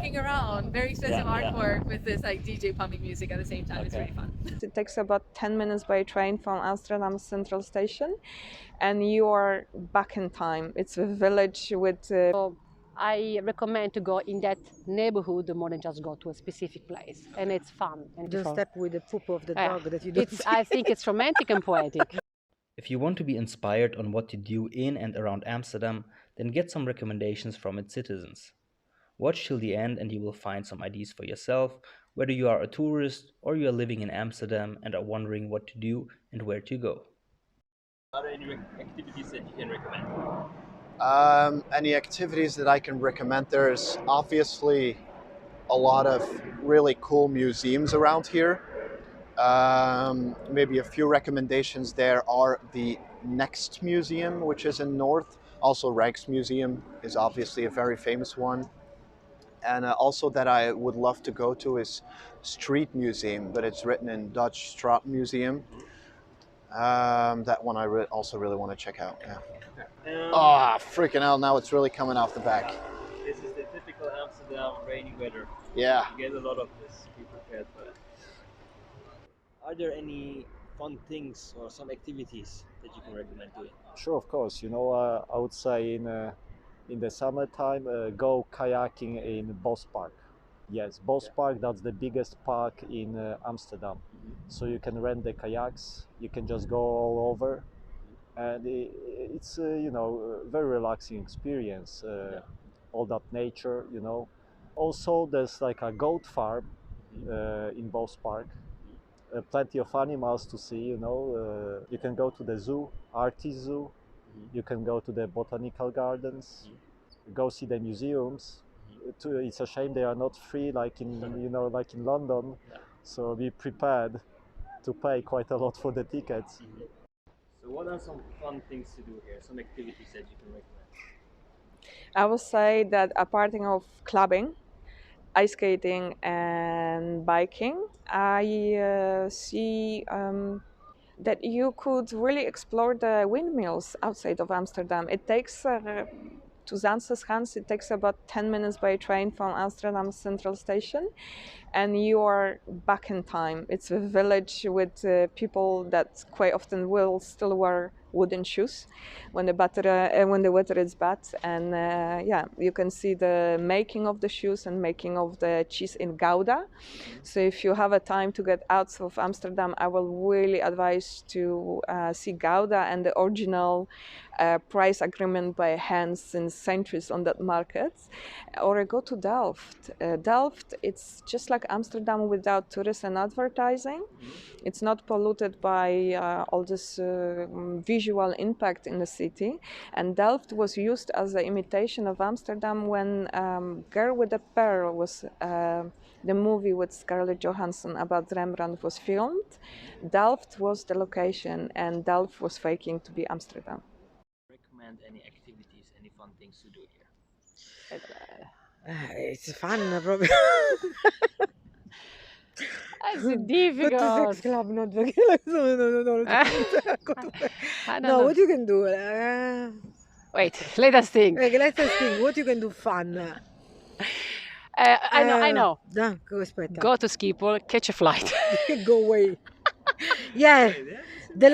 walking around, very expensive artwork with this like DJ pumping music at the same time. It's really fun. It takes about 10 minutes by train from Amsterdam Central Station, and you are back in time. It's a village with. So I recommend to go in that neighborhood more than just go to a specific place, and it's fun. And Don't step with the poop of the dog that you don't see. I think it's romantic and poetic. If you want to be inspired on what to do in and around Amsterdam, then get some recommendations from its citizens. Watch till the end and you will find some ideas for yourself, whether you are a tourist or you are living in Amsterdam and are wondering what to do and where to go. Are there any activities that you can recommend? Any activities that I can recommend? There's obviously a lot of really cool museums around here. Maybe a few recommendations there are the Next Museum, which is in North. Also Rijksmuseum is obviously a very famous one. And also that I would love to go to is Street Museum, but it's written in Dutch, Straat Museum. That one I also really want to check out. Yeah. Freaking hell, now it's really coming off the back. This is the typical Amsterdam rainy weather. Yeah. You get a lot of this, be prepared for that. Are there any fun things or some activities that you can recommend doing? Sure, of course. You know, I would say in the summertime, go kayaking in Bospark. Yes, Bospark, that's the biggest park in Amsterdam. So you can rent the kayaks, you can just go all over, and it's you know, a very relaxing experience. All that nature, you know. Also, there's like a goat farm in Bospark. Plenty of animals to see, you know. You can go to the zoo, Artis Zoo. You can go to the botanical gardens, go see the museums. It's a shame they are not free, like in like in London. So be prepared to pay quite a lot for the tickets. So what are some fun things to do here? Some activities that you can recommend? I would say that apart of clubbing, ice skating and biking, I see that you could really explore the windmills outside of Amsterdam. It takes to Zaanse Schans, it takes about 10 minutes by train from Amsterdam Central Station, and you are back in time. It's a village with people that quite often will still wear wooden shoes when the weather is bad, and yeah, you can see the making of the shoes and making of the cheese in Gouda. So if you have a time to get out of Amsterdam, I will really advise to see Gouda and the original price agreement by hand since centuries on that market, or go to Delft. Delft, it's just like Amsterdam without tourists and advertising. It's not polluted by all this visual impact in the city. And Delft was used as an imitation of Amsterdam when Girl with a Pearl was the movie with Scarlett Johansson about Rembrandt was filmed. Delft was the location, and Delft was faking to be Amsterdam. Recommend any activities, any fun things to do here? It's fun, probably. It's difficult. Go to sex club, not the no. What you can do? Wait, let us think. Let us think. What you can do fun? I know. Go, aspetta. Go to Schiphol, catch a flight. Go away. Yeah. The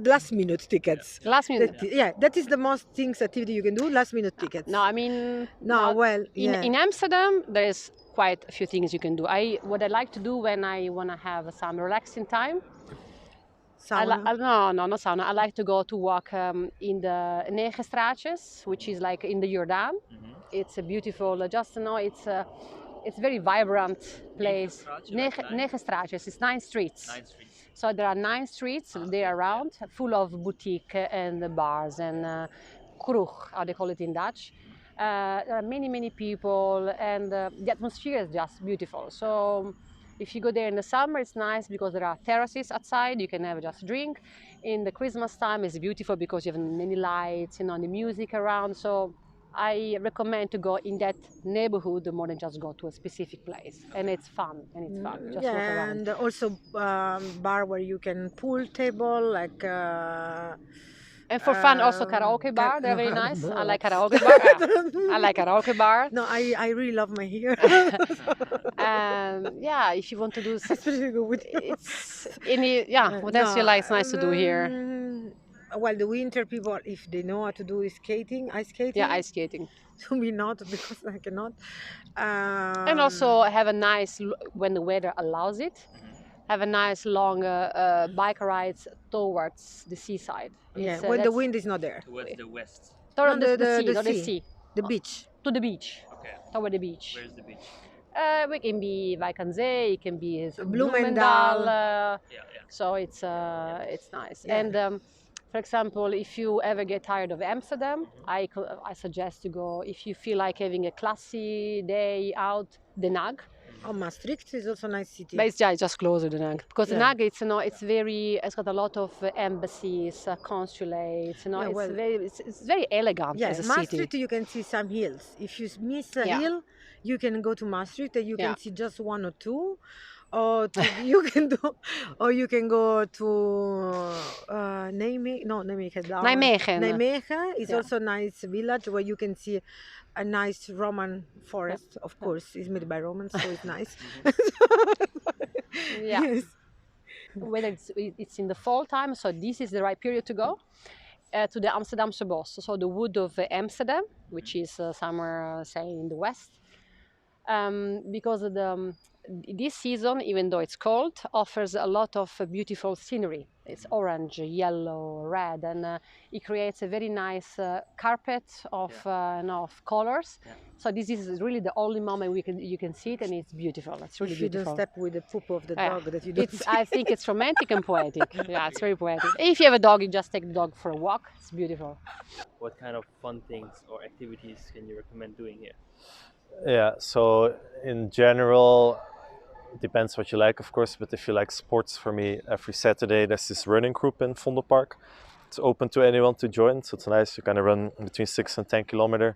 last minute tickets. Last minute. That is the most things activity you can do. Last minute tickets. No, I mean. In Amsterdam, there is quite a few things you can do. What I like to do when I want to have some relaxing time. Sauna? No, not sauna. I like to go to walk in the Negen straatjes, which is like in the Jordaan. It's a beautiful, it's very vibrant place. Negen straatjes, it's 9 streets. 9 streets. So there are 9 streets there around, full of boutique and bars and kroeg, how they call it in Dutch. There are many people, and the atmosphere is just beautiful. So if you go there in the summer, it's nice because there are terraces outside. You can have just a drink. In the Christmas time, it's beautiful because you have many lights, the music around. So I recommend to go in that neighborhood more than just go to a specific place. And it's fun. Just walk around. And also bar where you can pool table, like And for fun, also karaoke bar. They're very nice. I like karaoke bar. I like karaoke bar. No, I really love my hair. And yeah, if you want to do, Especially go with it's any what else you like? It's nice to do here. Well, the winter people, if they know how to do skating, ice skating. Yeah, ice skating. To me, not because I cannot. And also have a nice, when the weather allows it, have a nice long bike rides towards the seaside. Yeah, when the wind is not there. Towards the west. Toward No, the sea. The beach. To the beach. Okay. Toward the beach. Where's the beach? We can be Wijk aan Zee, it can be Bloemendaal. So it's nice. Yeah. And for example, if you ever get tired of Amsterdam, I suggest to go, if you feel like having a classy day out, Den Haag. Oh, Maastricht is also a nice city. But it's just closer than Den Haag. Because Den Yeah. Haag, it's got a lot of embassies, consulates, Yeah, well, it's very elegant Yeah, as a Maastricht city. you can see some hills. If you miss a Yeah. hill, you can go to Maastricht and you can Yeah. see just one or two. Or you can go to Nijmegen. No, Nijmegen. Nijmegen. Nijmegen is Yeah. also a nice village where you can see a nice Roman forest. Of course, it's made by Romans, so it's nice. Yeah. Yes. Whether it's in the fall time, so this is the right period to go to the Amsterdamse Bos, so the wood of Amsterdam, which is somewhere, say, in the west, because this season, even though it's cold, offers a lot of beautiful scenery. It's orange, yellow, red, and it creates a very nice carpet of colors. Yeah. So this is really the only moment you can see it, and it's beautiful. It's really If you beautiful. don't step with the poop of the Yeah. dog that you don't It's, I think it's romantic and poetic. Yeah, it's very poetic. If you have a dog, you just take the dog for a walk. It's beautiful. What kind of fun things or activities can you recommend doing here? Yeah, so in general, it depends what you like, of course, but if you like sports, for me, every Saturday there's this running group in Vondelpark. It's open to anyone to join, so it's nice. You kind of run between 6 and 10 kilometers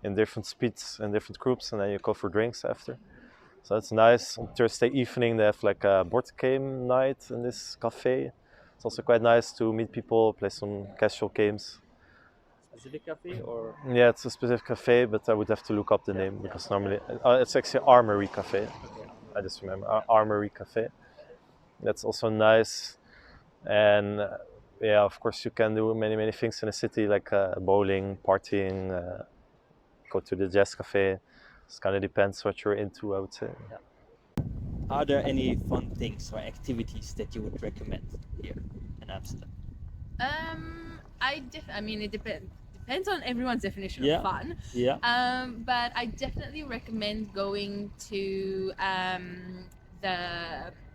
in different speeds and different groups, and then you go for drinks after. So it's nice. On Thursday evening they have like a board game night in this cafe. It's also quite nice to meet people, play some casual games. Specific cafe or? Yeah, it's a specific cafe, but I would have to look up the name because normally it's actually Armory Cafe. I just remember Armory Cafe. That's also nice, and yeah, of course you can do many things in the city like bowling, partying, go to the jazz cafe. It kind of depends what you're into, I would say. Yeah. Are there any fun things or activities that you would recommend here in Amsterdam? I mean, it depends on everyone's definition Yeah. of fun. Yeah. But I definitely recommend going to the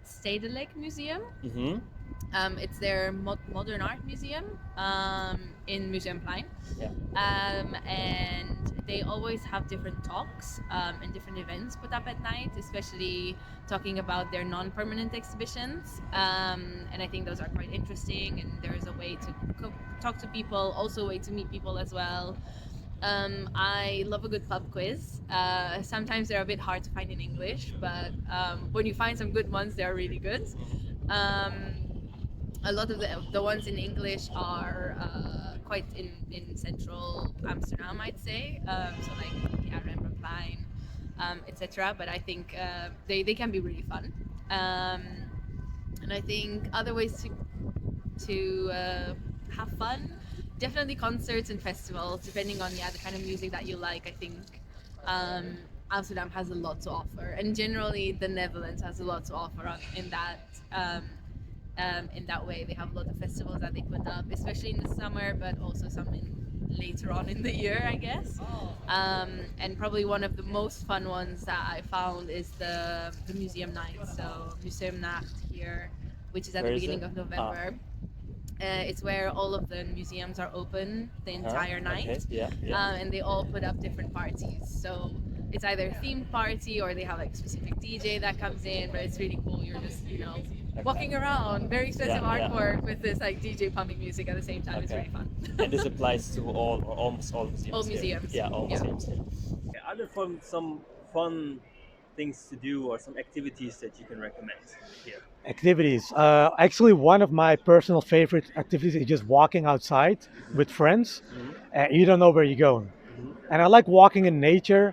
Stedelijk Museum. Mm-hmm. It's their modern art museum in Museumplein. Yeah. And they always have different talks and different events put up at night, especially talking about their non-permanent exhibitions. And I think those are quite interesting, and there's a way to talk to people, also a way to meet people as well. I love a good pub quiz. Sometimes they're a bit hard to find in English, but when you find some good ones, they're really good. A lot of the ones in English are quite in central Amsterdam, I'd say. So like Rembrandtplein, etc. But I think they can be really fun. And I think other ways to have fun, definitely concerts and festivals, depending on the kind of music that you like. I think Amsterdam has a lot to offer, and generally the Netherlands has a lot to offer in that way. They have a lot of festivals that they put up, especially in the summer, but also some later on in the year, I guess. And probably one of the most fun ones that I found is the museum night. So Museumnacht here, which is at the beginning of November. It's where all of the museums are open the entire night. Okay. Yeah. And they all put up different parties. So it's either a themed party or they have like a specific DJ that comes in, but it's really cool. You're just, walking around, very expensive artwork with this like DJ pumping music at the same time. It's really fun. And this applies to all or almost all museums. All here. museums. Yeah, all Yeah. museums. Here. Are there some fun things to do or some activities that you can recommend here? Activities. Actually, one of my personal favorite activities is just walking outside with friends. You don't know where you're going. And I like walking in nature.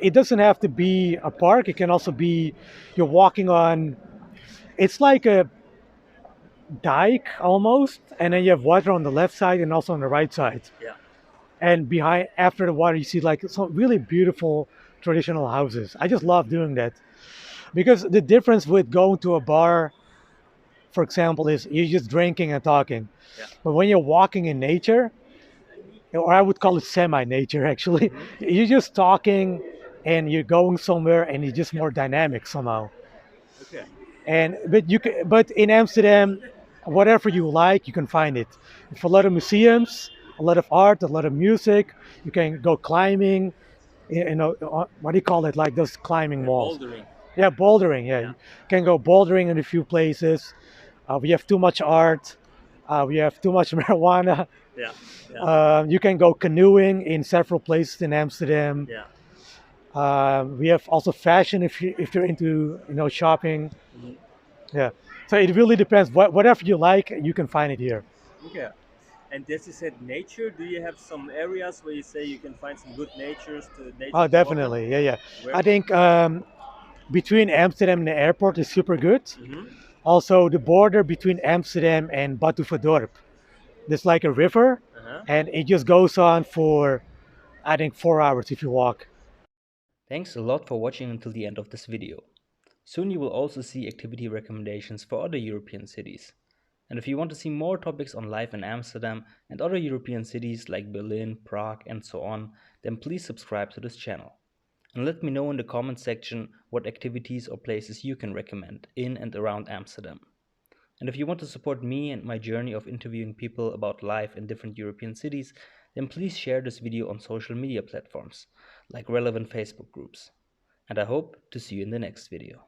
It doesn't have to be a park. It can also be you're walking on, it's like a dike almost, and then you have water on the left side and also on the right side. Yeah. And behind, after the water, you see like some really beautiful traditional houses. I just love doing that because the difference with going to a bar, for example, is you're just drinking and talking. Yeah. But when you're walking in nature, or I would call it semi-nature actually, you're just talking and you're going somewhere and it's just more dynamic somehow. Okay. But in Amsterdam, whatever you like, you can find it. It's a lot of museums, a lot of art, a lot of music. You can go climbing, what do you call it? Like those climbing walls. Bouldering. Yeah, bouldering. Yeah, you can go bouldering in a few places. We have too much art. We have too much marijuana. Yeah. Yeah. You can go canoeing in several places in Amsterdam. Yeah. We have also fashion if you're into shopping. Yeah, so it really depends. Whatever you like, you can find it here. Okay. And as you said, nature. Do you have some areas where you say you can find some good nature to Oh, definitely. Yeah. Where? I think between Amsterdam and the airport is super good. Also, the border between Amsterdam and Batuverdorp, there's like a river, and it just goes on for, I think, 4 hours if you walk. Thanks a lot for watching until the end of this video. Soon you will also see activity recommendations for other European cities. And if you want to see more topics on life in Amsterdam and other European cities like Berlin, Prague, and so on, then please subscribe to this channel. And let me know in the comment section what activities or places you can recommend in and around Amsterdam. And if you want to support me and my journey of interviewing people about life in different European cities, then please share this video on social media platforms, like relevant Facebook groups. And I hope to see you in the next video.